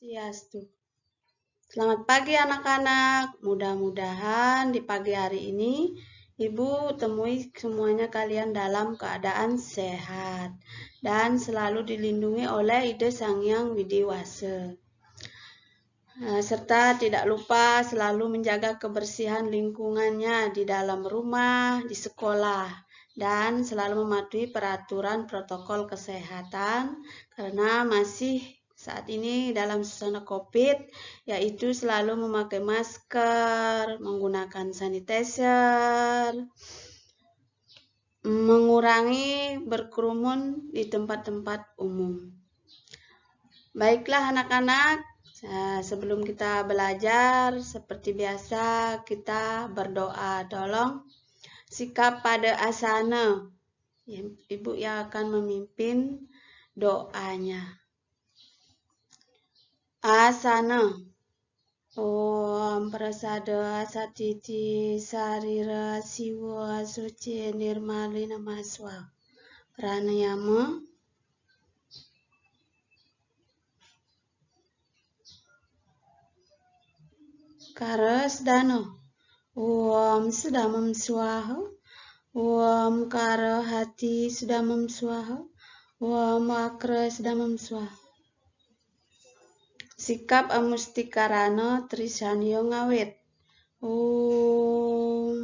Swastiastu. Selamat pagi anak-anak. Mudah-mudahan di pagi hari ini Ibu temui semuanya kalian dalam keadaan sehat dan selalu dilindungi oleh Ida Sang Hyang Widiwasa. Serta tidak lupa selalu menjaga kebersihan lingkungannya di dalam rumah, di sekolah, dan selalu mematuhi peraturan protokol kesehatan karena masih saat ini dalam suasana COVID, yaitu selalu memakai masker, menggunakan sanitizer, mengurangi berkerumun di tempat-tempat umum. Baiklah anak-anak, sebelum kita belajar, seperti biasa kita berdoa. Tolong sikap pada asana. Ibu yang akan memimpin doanya. Asana. Om prasada satiti sarira siwa suci nirmalina maswa. Pranayama. Karas dano. Om sudamam swaha. Om kara hati sudamam swaha. Om akra sudamam swaha. Sikap amustikarana trisanyo ngawit. Om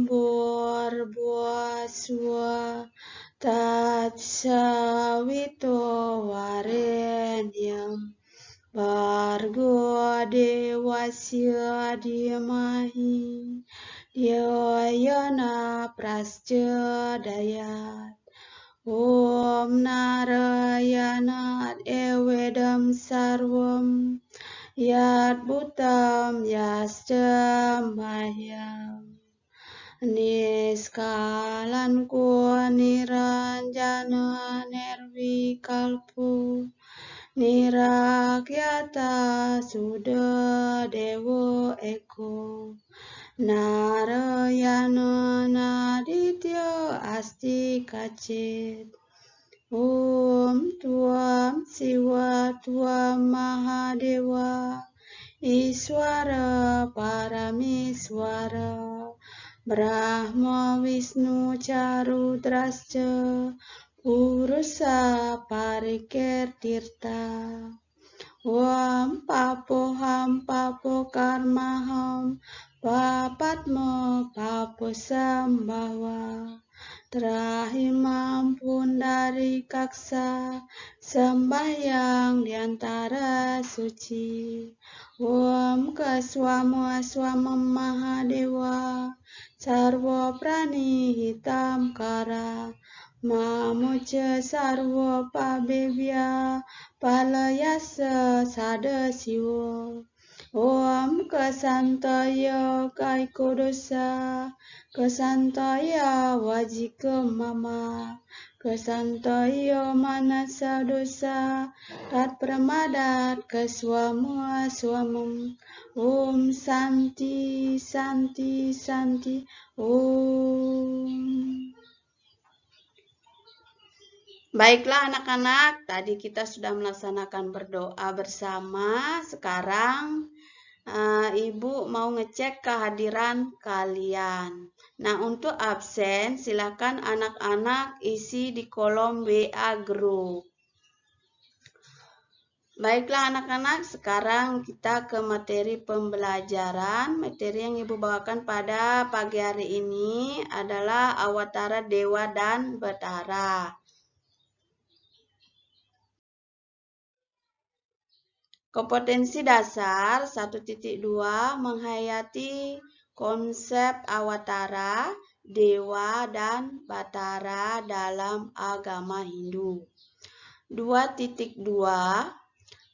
Bhurvasva Tatsavito Varenyam Bhargo Devasya Dhimahi Dhyayana Prachodayat. Om Narayanat Evedam Sarvam Yat Bhutam Yastam Mahyam Niskalan Ko Niranjana Nirvikalpo Nirakyata Suda Dewo Eko Narayana Naditya Asti Kacit. Om Tuam Siwa Tuam Mahadewa Iswara Paramiswara Brahma Vishnu Charudrascha Purusa Parikirtirta. Om Papoham Papo Karmaham Papatmo Papo Sambhava. Trahimam Pundari Kaksa sembahyang di antara suci. Om Keswama Swama Mahadewa Sarva Prani Hitam Kara Mamuca Sarva Pabevya Palayasa Sadasiwa. Om Kesantaya Kaikodosa Kesantaya Wajika Mama Kesantaya Manasa Dosa Tat Pramadat Keswama Swamam. Om Santi Santi Santi Om. Baiklah anak-anak, tadi kita sudah melaksanakan berdoa bersama. Sekarang Ibu mau ngecek kehadiran kalian. Nah, untuk absen silakan anak-anak isi di kolom WA grup. Baiklah anak-anak, sekarang kita ke materi pembelajaran. Materi yang Ibu bawakan pada pagi hari ini adalah Awatara Dewa dan Batara. Kompetensi dasar 1.2 menghayati konsep awatara, dewa, dan batara dalam agama Hindu. 2.2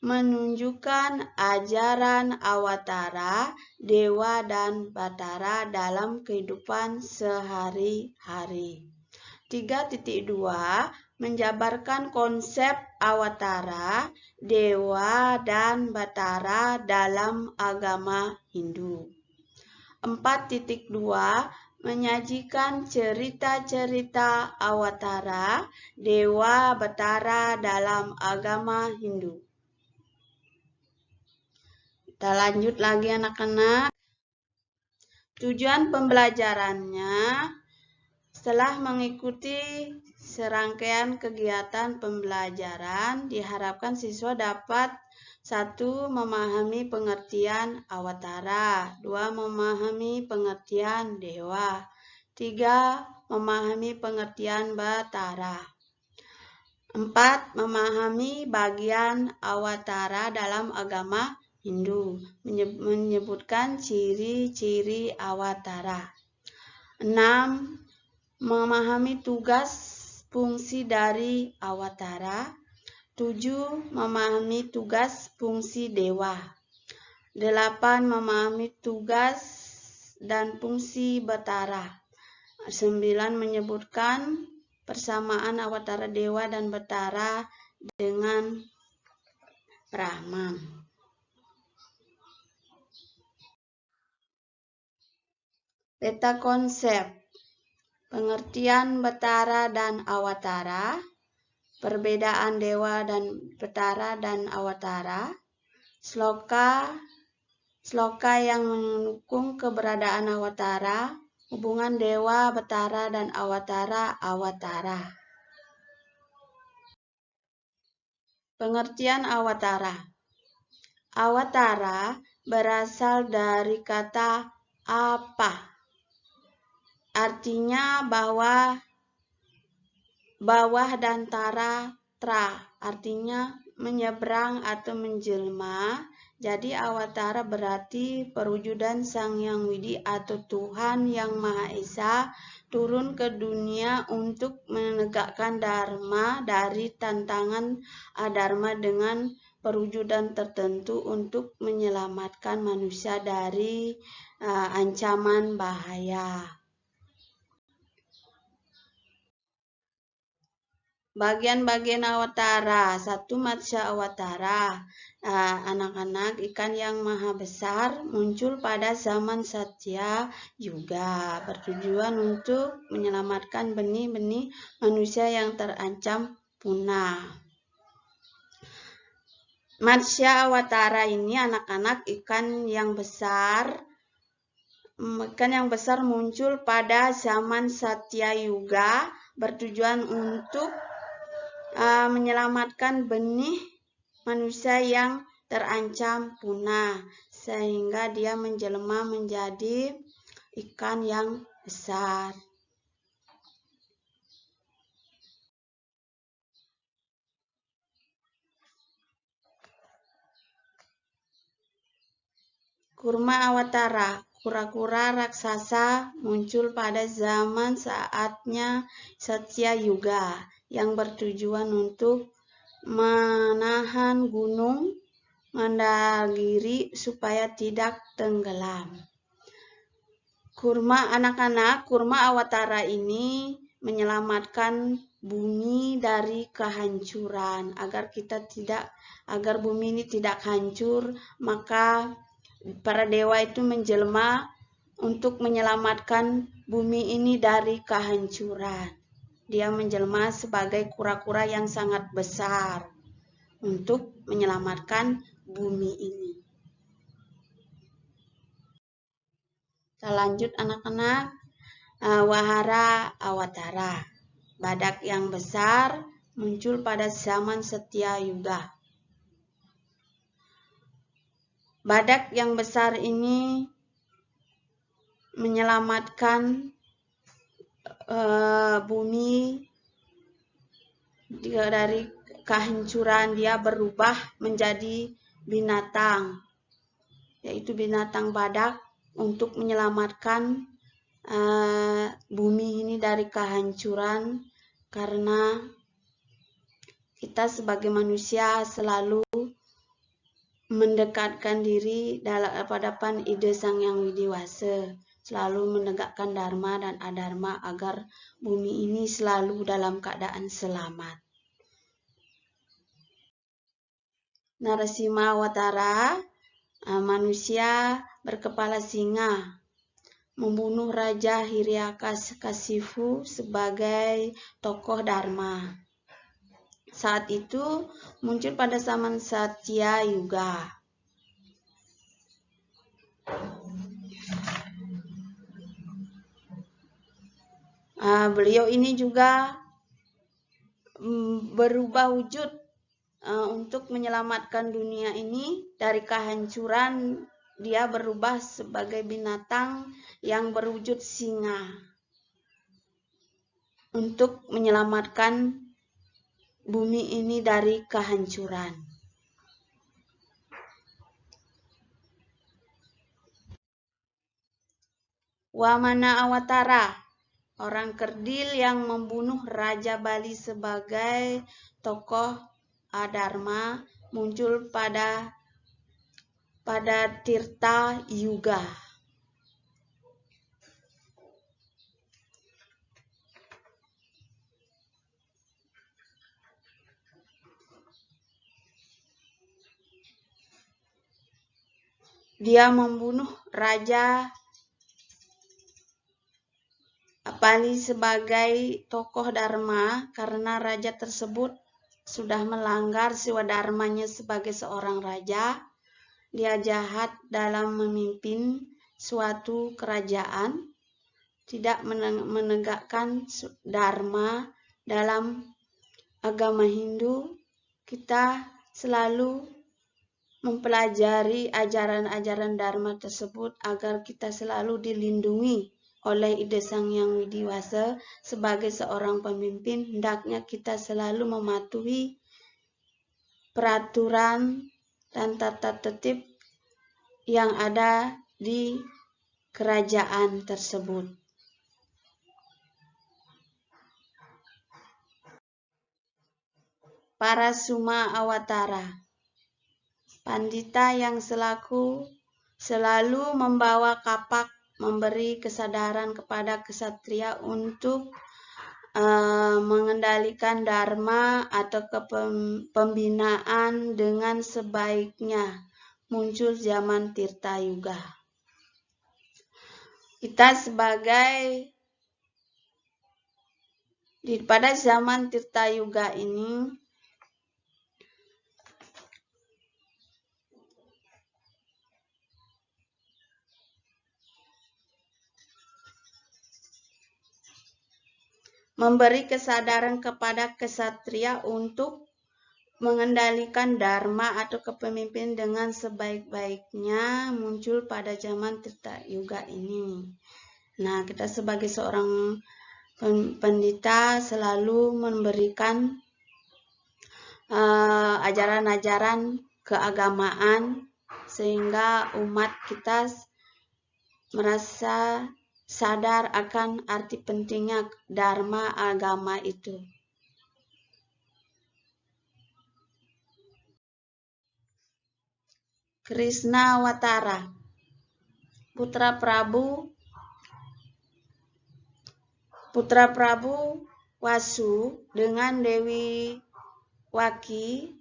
menunjukkan ajaran awatara, dewa, dan batara dalam kehidupan sehari-hari. 3.2 menjabarkan konsep awatara, dewa, dan batara dalam agama Hindu. 4.2 menyajikan cerita-cerita Awatara, Dewa Batara dalam agama Hindu. Kita lanjut lagi anak-anak. Tujuan pembelajarannya, setelah mengikuti serangkaian kegiatan pembelajaran, diharapkan siswa dapat 1. Memahami pengertian Awatara, 2. Memahami pengertian Dewa, 3. Memahami pengertian Batara, 4. Memahami bagian Awatara dalam agama Hindu, menyebutkan ciri-ciri Awatara. 6. Memahami tugas fungsi dari Awatara. 7. Memahami tugas fungsi Dewa. 8. Memahami tugas dan fungsi Batara. 9. Menyebutkan persamaan Awatara Dewa dan Batara dengan Brahman. Peta konsep, pengertian Batara dan Awatara, perbedaan Dewa dan Batara dan Awatara, sloka yang mendukung keberadaan Awatara, hubungan Dewa, Batara, dan Awatara. Pengertian Awatara. Awatara berasal dari kata apa. Artinya bawah dan tra, artinya menyeberang atau menjelma. Jadi Awatara berarti perwujudan Sang Hyang Widi atau Tuhan Yang Maha Esa turun ke dunia untuk menegakkan dharma dari tantangan adharma dengan perwujudan tertentu untuk menyelamatkan manusia dari ancaman bahaya. Bagian-bagian Awatara. 1. Matsya Awatara. Anak-anak, ikan yang maha besar muncul pada zaman Satya Yuga, bertujuan untuk menyelamatkan benih-benih manusia yang terancam punah. Matsya Awatara ini anak-anak ikan yang besar muncul pada zaman Satya Yuga, bertujuan untuk menyelamatkan benih manusia yang terancam punah, sehingga dia menjelma menjadi ikan yang besar. Kurma Awatara. Kura-kura raksasa muncul pada zaman saatnya Satya Yuga, yang bertujuan untuk menahan gunung Mandalgiri supaya tidak tenggelam. Anak-anak, kurma Awatara ini menyelamatkan bumi dari kehancuran. Agar bumi ini tidak hancur, maka para dewa itu menjelma untuk menyelamatkan bumi ini dari kehancuran. Dia menjelma sebagai kura-kura yang sangat besar untuk menyelamatkan bumi ini. Kita lanjut anak-anak. Wahara Awatara. Badak yang besar muncul pada zaman Satya Yuga. Badak yang besar ini menyelamatkan bumi dari kehancuran. Dia berubah menjadi binatang, yaitu binatang badak, untuk menyelamatkan bumi ini dari kehancuran, karena kita sebagai manusia selalu mendekatkan diri dalam hadapan ide Sang Hyang Widi Wasa, selalu menegakkan dharma dan adharma agar bumi ini selalu dalam keadaan selamat. Narasimha Awatara, manusia berkepala singa, membunuh Raja Hiranyakasipu sebagai tokoh Dharma. Saat itu muncul pada zaman Satya Yuga. Beliau ini juga berubah wujud untuk menyelamatkan dunia ini dari kehancuran. Dia berubah sebagai binatang yang berwujud singa untuk menyelamatkan bumi ini dari kehancuran. Wamana Awatara, orang kerdil yang membunuh Raja Bali sebagai tokoh adharma, muncul pada Tirta Yuga. Dia membunuh Raja Bali sebagai tokoh Dharma karena raja tersebut sudah melanggar siwadharmanya sebagai seorang raja. Dia jahat dalam memimpin suatu kerajaan, tidak menegakkan dharma. Dalam agama Hindu, kita selalu mempelajari ajaran-ajaran dharma tersebut agar kita selalu dilindungi oleh Ida Sang Hyang Widi Wasa. Sebagai seorang pemimpin, hendaknya kita selalu mematuhi peraturan dan tata tertib yang ada di kerajaan tersebut. Parasuma Awatara, pandita yang selalu membawa kapak, memberi kesadaran kepada kesatria untuk mengendalikan dharma atau pembinaan dengan sebaiknya, muncul zaman Tirta Yuga. Kita pada zaman Tirta Yuga ini memberi kesadaran kepada kesatria untuk mengendalikan dharma atau kepemimpinan dengan sebaik-baiknya, muncul pada zaman Tirta Yuga ini. Nah, kita sebagai seorang pendeta selalu memberikan ajaran-ajaran keagamaan sehingga umat kita merasa sadar akan arti pentingnya dharma agama itu. Krishna Awatara, putra Prabu Wasu dengan Dewi Waki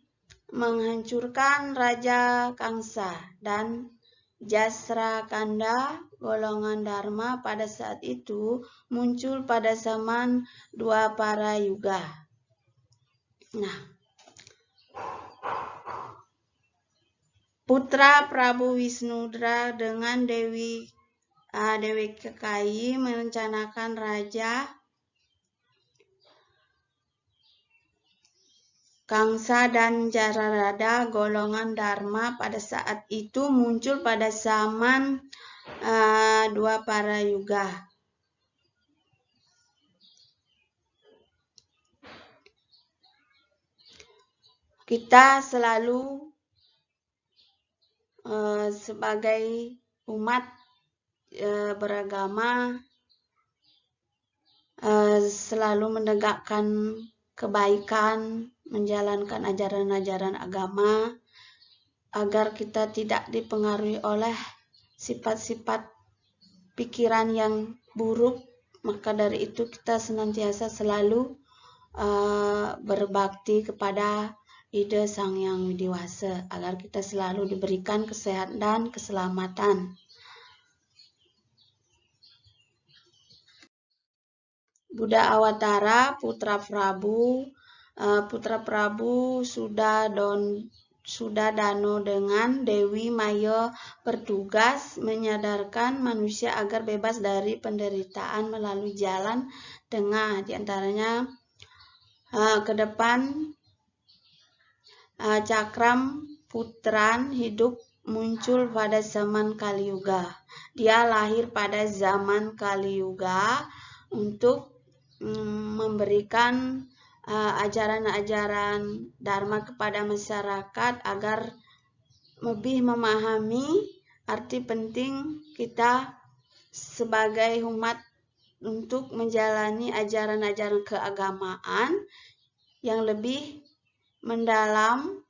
menghancurkan Raja Kangsa dan Jasrakanda. Golongan Dharma pada saat itu muncul pada zaman Dwapara Yuga. Nah, putra Prabu Wisnudra dengan Dewi Kekayi merencanakan Raja Kangsa dan Jararada. Golongan Dharma pada saat itu muncul pada zaman Dwapara Yuga. Kita selalu sebagai umat beragama selalu menegakkan kebaikan, menjalankan ajaran-ajaran agama agar kita tidak dipengaruhi oleh sifat-sifat pikiran yang buruk. Maka dari itu kita senantiasa selalu berbakti kepada Ida Sang Hyang Widi Wasa agar kita selalu diberikan kesehatan dan keselamatan. Buddha Awatara, Putra Prabu. Putra Prabu sudah Dano dengan Dewi Maya bertugas menyadarkan manusia agar bebas dari penderitaan melalui jalan tengah, diantaranya ke depan Cakram Putran hidup muncul pada zaman Kali Yuga. Dia lahir pada zaman Kali Yuga untuk memberikan ajaran-ajaran Dharma kepada masyarakat agar lebih memahami arti penting kita sebagai umat untuk menjalani ajaran-ajaran keagamaan yang lebih mendalam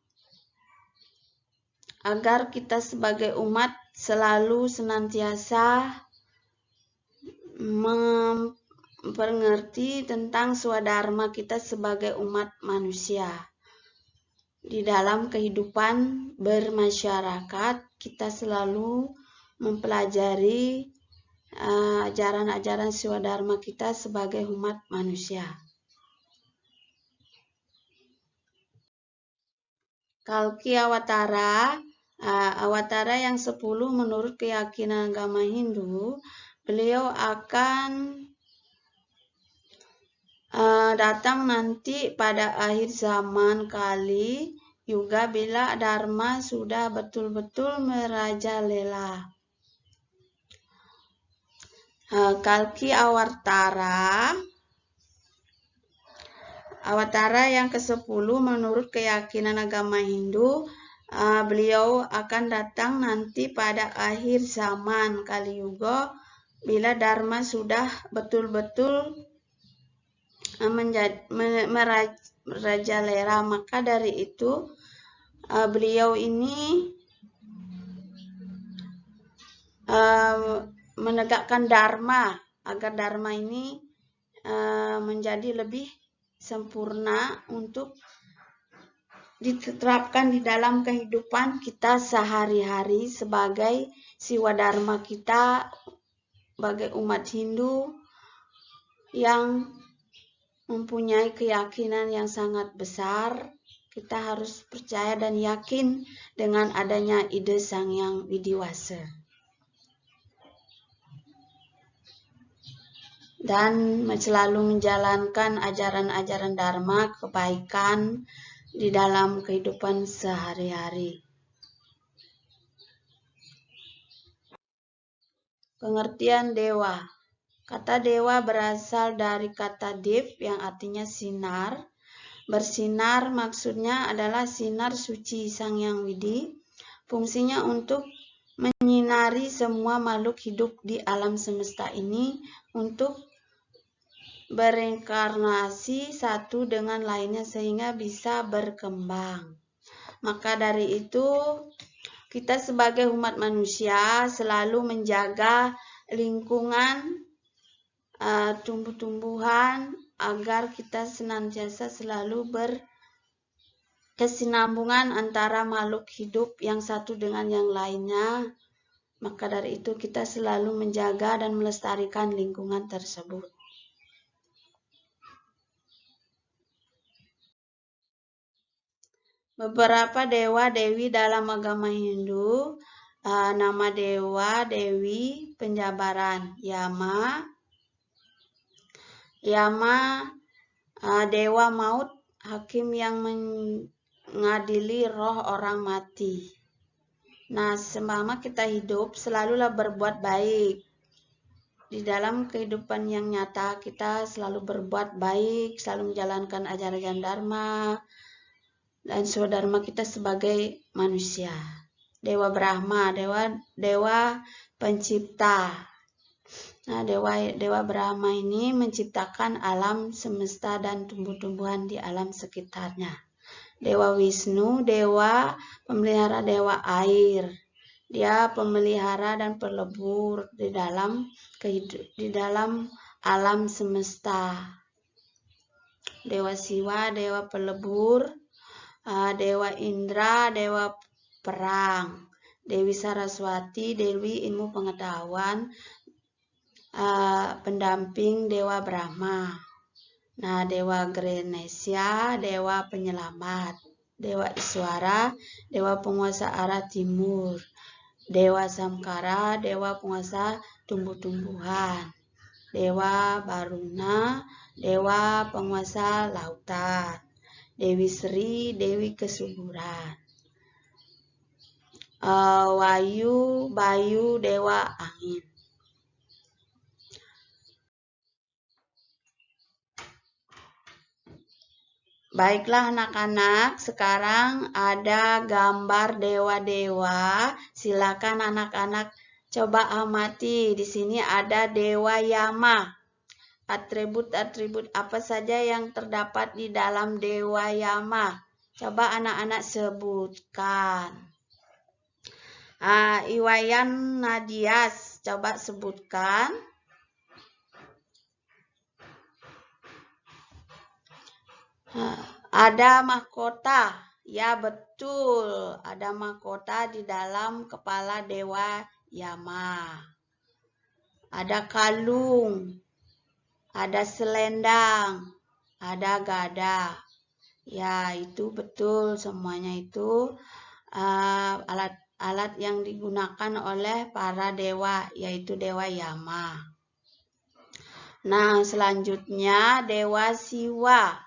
agar kita sebagai umat selalu senantiasa mengerti tentang swadharma kita sebagai umat manusia. Di dalam kehidupan bermasyarakat, kita selalu mempelajari ajaran-ajaran swadharma kita sebagai umat manusia. Kalki Awatara, Awatara yang 10 menurut keyakinan agama Hindu, beliau akan datang nanti pada akhir zaman Kali Yuga bila Dharma sudah betul-betul merajalela. Kalki Awatara, Awatara yang ke-10 menurut keyakinan agama Hindu, beliau akan datang nanti pada akhir zaman Kali Yuga bila Dharma sudah betul-betul merajalela. Maka dari itu beliau ini menegakkan Dharma agar Dharma ini menjadi lebih sempurna untuk diterapkan di dalam kehidupan kita sehari-hari sebagai swadharma kita sebagai umat Hindu yang mempunyai keyakinan yang sangat besar. Kita harus percaya dan yakin dengan adanya ide Sang Hyang Widiwasa. Dan selalu menjalankan ajaran-ajaran Dharma, kebaikan di dalam kehidupan sehari-hari. Pengertian dewa. Kata dewa berasal dari kata dev yang artinya sinar. Bersinar maksudnya adalah sinar suci Sang Hyang Widi. Fungsinya untuk menyinari semua makhluk hidup di alam semesta ini untuk bereinkarnasi satu dengan lainnya sehingga bisa berkembang. Maka dari itu kita sebagai umat manusia selalu menjaga lingkungan tumbuh-tumbuhan agar kita senantiasa selalu berkesinambungan antara makhluk hidup yang satu dengan yang lainnya. Maka dari itu kita selalu menjaga dan melestarikan lingkungan tersebut. Beberapa dewa-dewi dalam agama Hindu, nama dewa, dewi, penjabaran, Yama, dewa maut, hakim yang mengadili roh orang mati. Nah, selama kita hidup, selalulah berbuat baik. Di dalam kehidupan yang nyata, kita selalu berbuat baik, selalu menjalankan ajaran Dharma, dan swadharma kita sebagai manusia. Dewa Brahma, dewa pencipta. Nah, dewa Brahma ini menciptakan alam semesta dan tumbuh-tumbuhan di alam sekitarnya. Dewa Wisnu, dewa pemelihara dewa air. Dia pemelihara dan pelebur di dalam alam semesta. Dewa Siwa, dewa pelebur. Dewa Indra, dewa perang. Dewi Saraswati, dewi ilmu pengetahuan. pendamping Dewa Brahma. Nah, Dewa Ganesha, Dewa Penyelamat. Dewa Iswara, Dewa Penguasa arah timur. Dewa Samkara, Dewa Penguasa tumbuh-tumbuhan. Dewa Baruna, Dewa Penguasa lautan. Dewi Sri, Dewi kesuburan. Wayu, Bayu, Dewa angin. Baiklah anak-anak, sekarang ada gambar dewa-dewa. Silakan anak-anak coba amati. Di sini ada Dewa Yama. Atribut-atribut apa saja yang terdapat di dalam Dewa Yama? Coba anak-anak sebutkan. Iwayan Nadias, coba sebutkan. Ada mahkota, ya betul, ada mahkota di dalam kepala Dewa Yama. Ada kalung, ada selendang, ada gada. Ya itu betul, semuanya itu alat-alat yang digunakan oleh para dewa, yaitu Dewa Yama. Nah selanjutnya Dewa Siwa.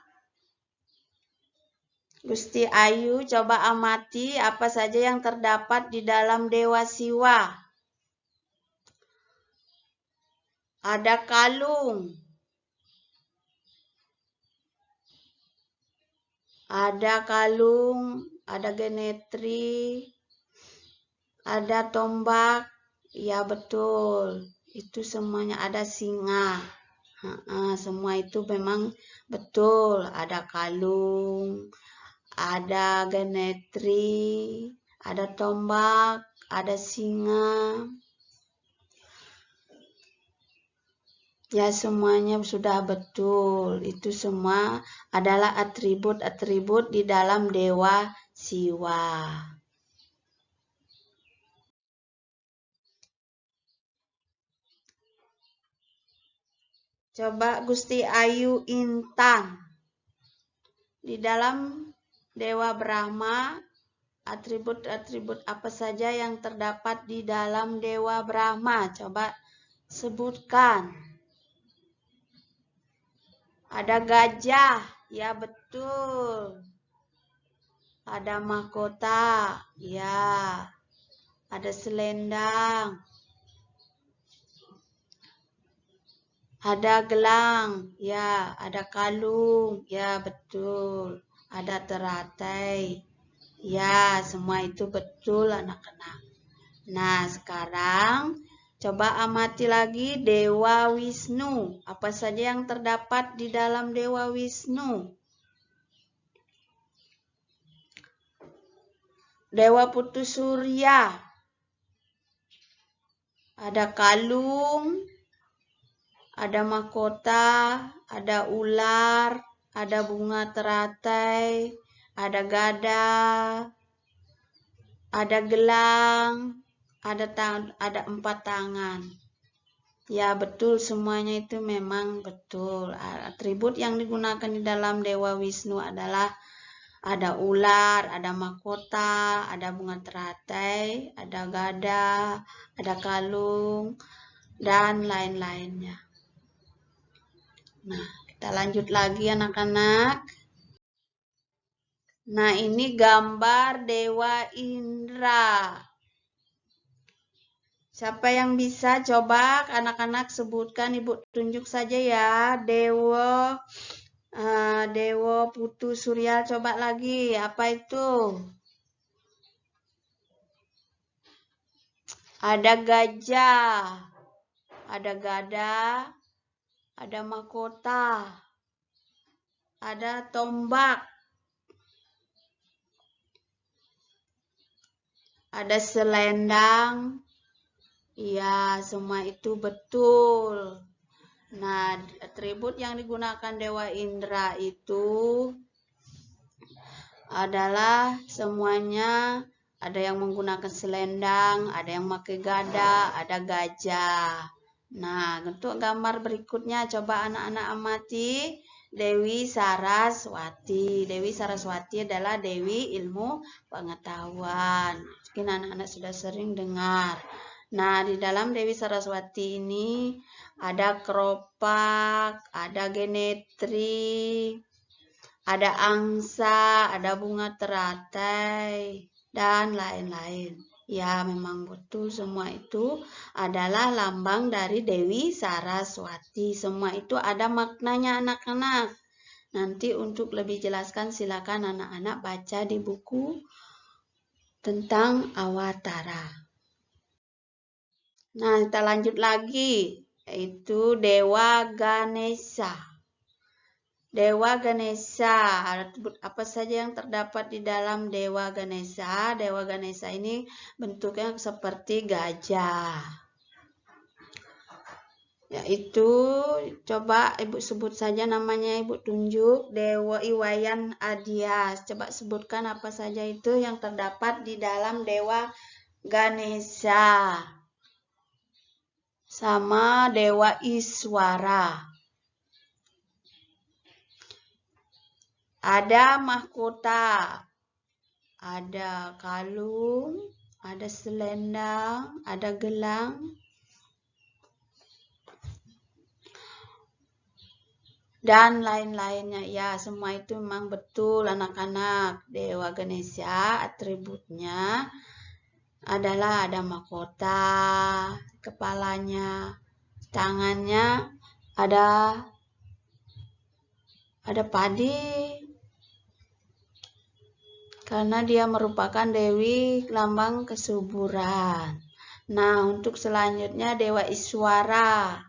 Gusti Ayu, coba amati apa saja yang terdapat di dalam Dewa Siwa. Ada kalung. Ada kalung, ada genetri, ada tombak. Ya betul, itu semuanya ada singa. Semua itu memang betul. Ada kalung, ada genetri, ada tombak, ada singa. Ya semuanya sudah betul. Itu semua adalah atribut-atribut di dalam Dewa Siwa. Coba Gusti Ayu Intan. Di dalam Dewa Brahma, atribut-atribut apa saja yang terdapat di dalam Dewa Brahma? Coba sebutkan. Ada gajah, ya betul. Ada mahkota, ya. Ada selendang. Ada gelang, ya. Ada kalung, ya betul. Ada teratai, ya. Semua itu betul anak-anak. Nah sekarang coba amati lagi Dewa Wisnu. Apa saja yang terdapat di dalam Dewa Wisnu? Dewa Putu Surya. Ada kalung, ada mahkota, ada ular, ada bunga teratai, ada gada, ada gelang, ada 4 tangan. Ya betul, semuanya itu memang betul. Atribut yang digunakan di dalam Dewa Wisnu adalah ada ular, ada mahkota, ada bunga teratai, ada gada, ada kalung, dan lain-lainnya. Nah, kita lanjut lagi anak-anak. Nah, ini gambar Dewa Indra. Siapa yang bisa coba anak-anak sebutkan, Ibu tunjuk saja ya. Dewa Putu Surya, coba lagi. Apa itu? Ada gajah, ada gada, ada mahkota, ada tombak, ada selendang. Iya, semua itu betul. Nah, atribut yang digunakan Dewa Indra itu adalah semuanya ada yang menggunakan selendang, ada yang pakai gada, ada gajah. Nah, untuk gambar berikutnya coba anak-anak amati Dewi Saraswati. Dewi Saraswati adalah Dewi ilmu pengetahuan. Mungkin anak-anak sudah sering dengar. Nah, di dalam Dewi Saraswati ini ada keropak, ada genetri, ada angsa, ada bunga teratai, dan lain-lain. Ya, memang betul semua itu adalah lambang dari Dewi Saraswati. Semua itu ada maknanya anak-anak. Nanti untuk lebih jelaskan silakan anak-anak baca di buku tentang Awatara. Nah, kita lanjut lagi, yaitu Dewa Ganesha. Dewa Ganesha, atribut apa saja yang terdapat di dalam Dewa Ganesha? Dewa Ganesha ini bentuknya seperti gajah. Yaitu, coba Ibu sebut saja namanya, Ibu tunjuk. Dewa Iwayan Adyas. Coba sebutkan apa saja itu yang terdapat di dalam Dewa Ganesha. Sama Dewa Iswara. Ada mahkota, ada kalung, ada selendang, ada gelang, dan lain-lainnya. Ya, semua itu memang betul anak-anak. Dewa Ganesha atributnya adalah ada mahkota, kepalanya, tangannya ada padi, karena dia merupakan Dewi lambang kesuburan. Nah, untuk selanjutnya Dewa Iswara.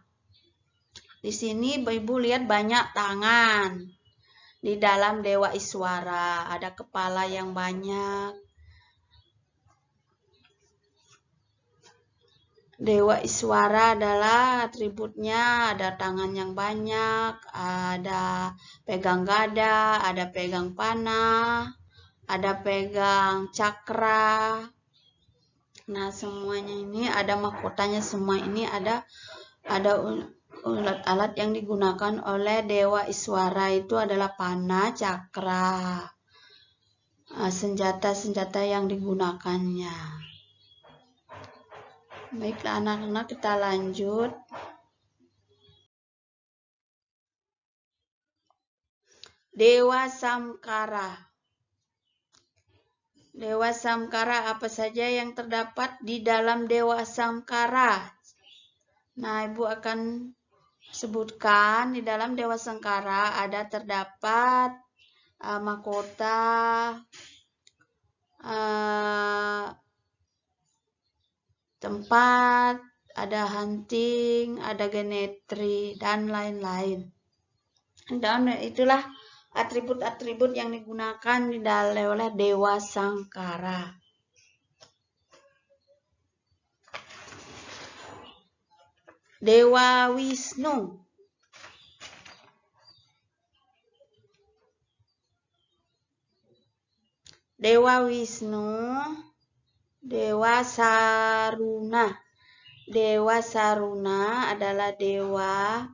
Di sini Ibu lihat banyak tangan. Di dalam Dewa Iswara ada kepala yang banyak. Dewa Iswara adalah atributnya ada tangan yang banyak, ada pegang gada, ada pegang panah, ada pegang cakra. Nah, semuanya ini ada mahkotanya, semua ini ada alat-alat yang digunakan oleh Dewa Iswara itu adalah panah, cakra, senjata-senjata yang digunakannya. Baiklah anak-anak, kita lanjut. Dewa Samkara. Dewa Samkara, apa saja yang terdapat di dalam Dewa Samkara? Nah, Ibu akan sebutkan di dalam Dewa Samkara ada terdapat mahkota, tempat, ada hunting, ada genetri, dan lain-lain. Dan itulah atribut-atribut yang digunakan oleh Dewa Samkara. Dewa Wisnu. Dewa Wisnu, Dewa Saruna. Dewa Saruna adalah dewa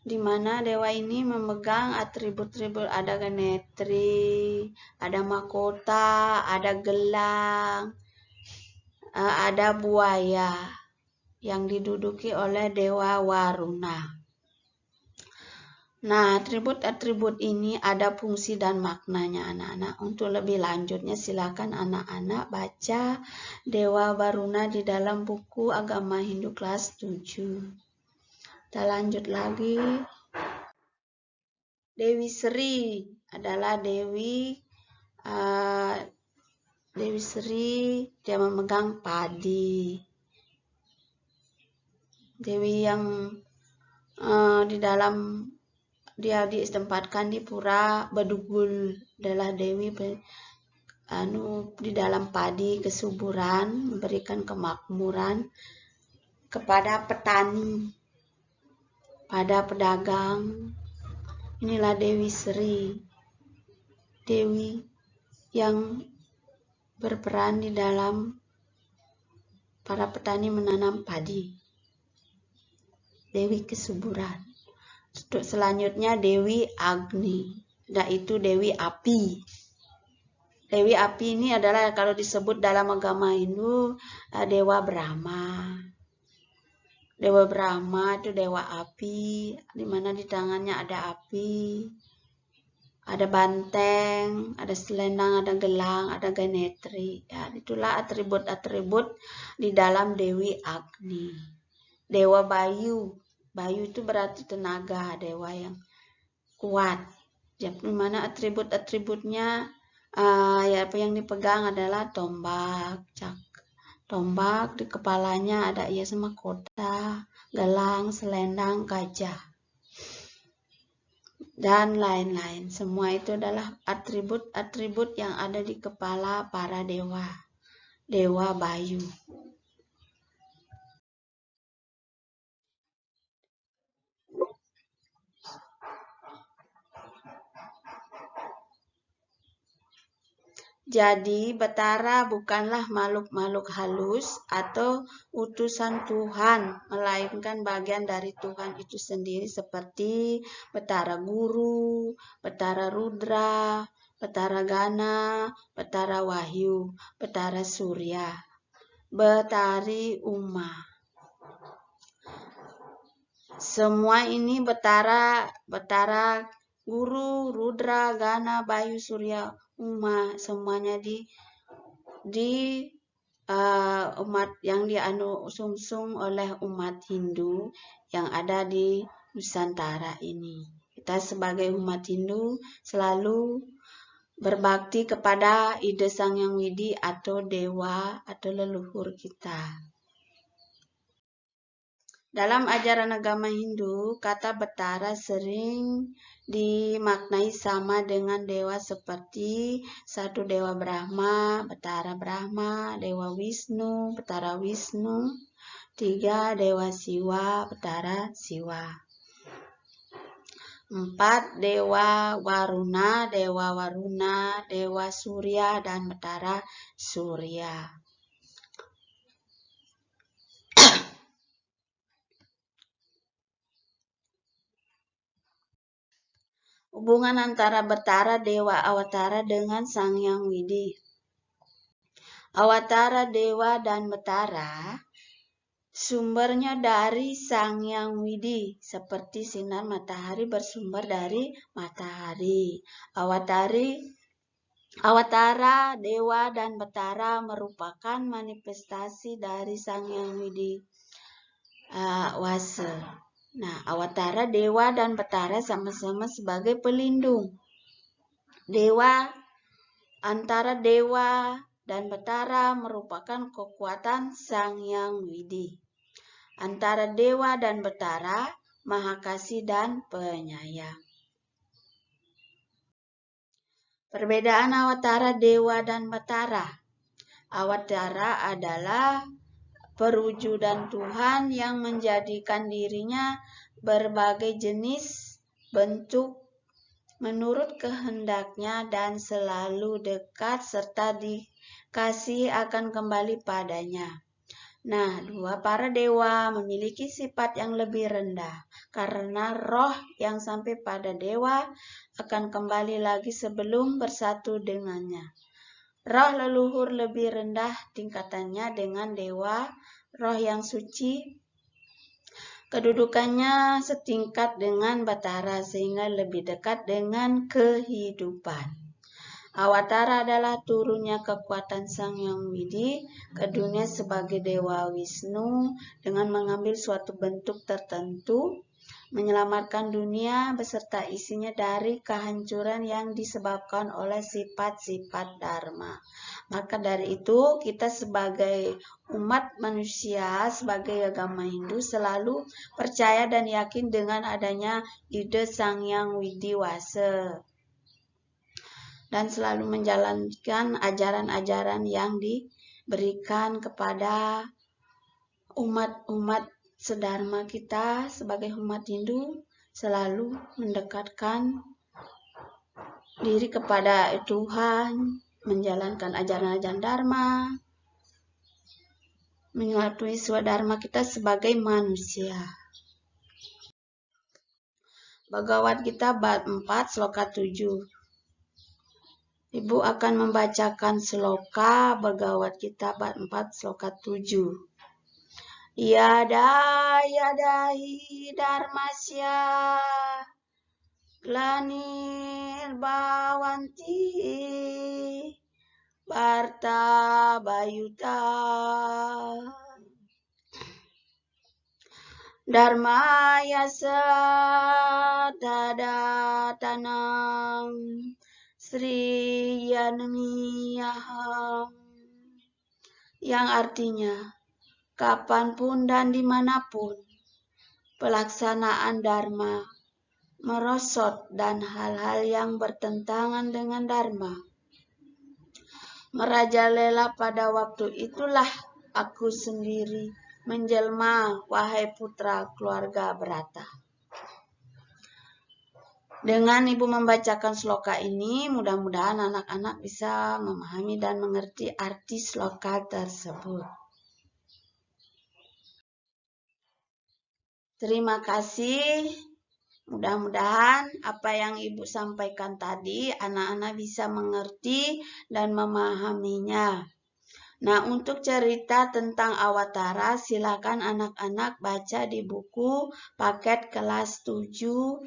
di mana dewa ini memegang atribut-atribut, ada genetri, ada mahkota, ada gelang, ada buaya yang diduduki oleh Dewa Waruna. Nah, atribut-atribut ini ada fungsi dan maknanya anak-anak. Untuk lebih lanjutnya silakan anak-anak baca Dewa Waruna di dalam buku Agama Hindu kelas 7. Kita lanjut lagi. Dewi Sri adalah Dewi Sri, dia memegang padi. Dewi yang di dalam dia ditempatkan di pura Bedugul adalah Dewi di dalam padi kesuburan, memberikan kemakmuran kepada petani, pada pedagang. Inilah Dewi Sri, Dewi yang berperan di dalam para petani menanam padi. Dewi kesuburan. Selanjutnya Dewi Agni, yaitu Dewi Api. Dewi Api ini adalah kalau disebut dalam agama Hindu Dewa Brahma. Dewa Brahma itu Dewa Api, di mana di tangannya ada api, ada banteng, ada selendang, ada gelang, ada ganetri. Ya, itulah atribut-atribut di dalam Dewi Agni. Dewa Bayu. Bayu itu berarti tenaga, dewa yang kuat. Ya, di mana atribut-atributnya ya apa yang dipegang adalah tombak, tombak, di kepalanya ada hias mahkota, gelang, selendang, gajah, dan lain-lain. Semua itu adalah atribut-atribut yang ada di kepala para dewa, Dewa Bayu. Jadi, Batara bukanlah makhluk-makhluk halus atau utusan Tuhan, melainkan bagian dari Tuhan itu sendiri seperti Batara Guru, Batara Rudra, Batara Gana, Batara Wahyu, Batara Surya, Batari Uma. Semua ini Batara Guru, Rudra, Gana, Bayu, Surya, Uma, semuanya di umat yang diusung oleh umat Hindu yang ada di Nusantara ini. Kita sebagai umat Hindu selalu berbakti kepada Ida Sang Hyang Widi atau dewa atau leluhur kita. Dalam ajaran agama Hindu, kata Batara sering dimaknai sama dengan dewa seperti satu Dewa Brahma, Batara Brahma, Dewa Wisnu, Batara Wisnu, 3 Dewa Siwa, Batara Siwa, 4 Dewa Waruna, Dewa Surya, dan Batara Surya. Hubungan antara Batara Dewa Awatara dengan Sang Hyang Widi. Awatara Dewa dan Batara sumbernya dari Sang Hyang Widi, seperti sinar matahari bersumber dari matahari. Awatara Dewa dan Batara merupakan manifestasi dari Sang Hyang Widi Wase. Nah, Awatara Dewa dan Batara sama-sama sebagai pelindung. Antara Dewa dan Batara merupakan kekuatan Sang Hyang Widi. Antara Dewa dan Batara, Maha Kasih dan Penyayang. Perbedaan Awatara Dewa dan Batara. Awatara adalah perwujudan Tuhan yang menjadikan dirinya berbagai jenis bentuk menurut kehendaknya dan selalu dekat serta dikasih akan kembali padanya. Nah, para dewa memiliki sifat yang lebih rendah karena roh yang sampai pada dewa akan kembali lagi sebelum bersatu dengannya. Roh leluhur lebih rendah tingkatannya dengan dewa, roh yang suci kedudukannya setingkat dengan Batara sehingga lebih dekat dengan kehidupan. Awatara adalah turunnya kekuatan Sang Hyang Widi ke dunia sebagai Dewa Wisnu dengan mengambil suatu bentuk tertentu, menyelamatkan dunia beserta isinya dari kehancuran yang disebabkan oleh sifat-sifat dharma. Maka dari itu kita sebagai umat manusia, sebagai agama Hindu selalu percaya dan yakin dengan adanya ide Sang Hyang Widi Wase dan selalu menjalankan ajaran-ajaran yang diberikan kepada umat-umat sedharma kita sebagai umat Hindu, selalu mendekatkan diri kepada Tuhan, menjalankan ajaran-ajaran dharma, menyatuhi swadharma kita sebagai manusia. Bhagavad Gita bab 4 sloka 7. Ibu akan membacakan sloka Bhagavad Gita bab 4 sloka 7. Yada yadahi dharmasya glanirbawanti Barta Bayuta Dharmaya Sadadatanam Sri Yanmiyaham, yang artinya kapanpun dan dimanapun pelaksanaan Dharma merosot dan hal-hal yang bertentangan dengan Dharma merajalela, pada waktu itulah aku sendiri menjelma, wahai putra keluarga Brata. Dengan Ibu membacakan sloka ini, mudah-mudahan anak-anak bisa memahami dan mengerti arti sloka tersebut. Terima kasih. Mudah-mudahan apa yang Ibu sampaikan tadi, anak-anak bisa mengerti dan memahaminya. Nah, untuk cerita tentang Awatara, silakan anak-anak baca di buku paket kelas 7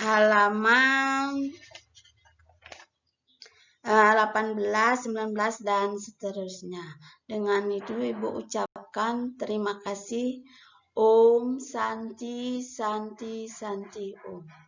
halaman 18, 19, dan seterusnya. Dengan itu Ibu ucapkan terima kasih. Om Santi Santi Santi Om.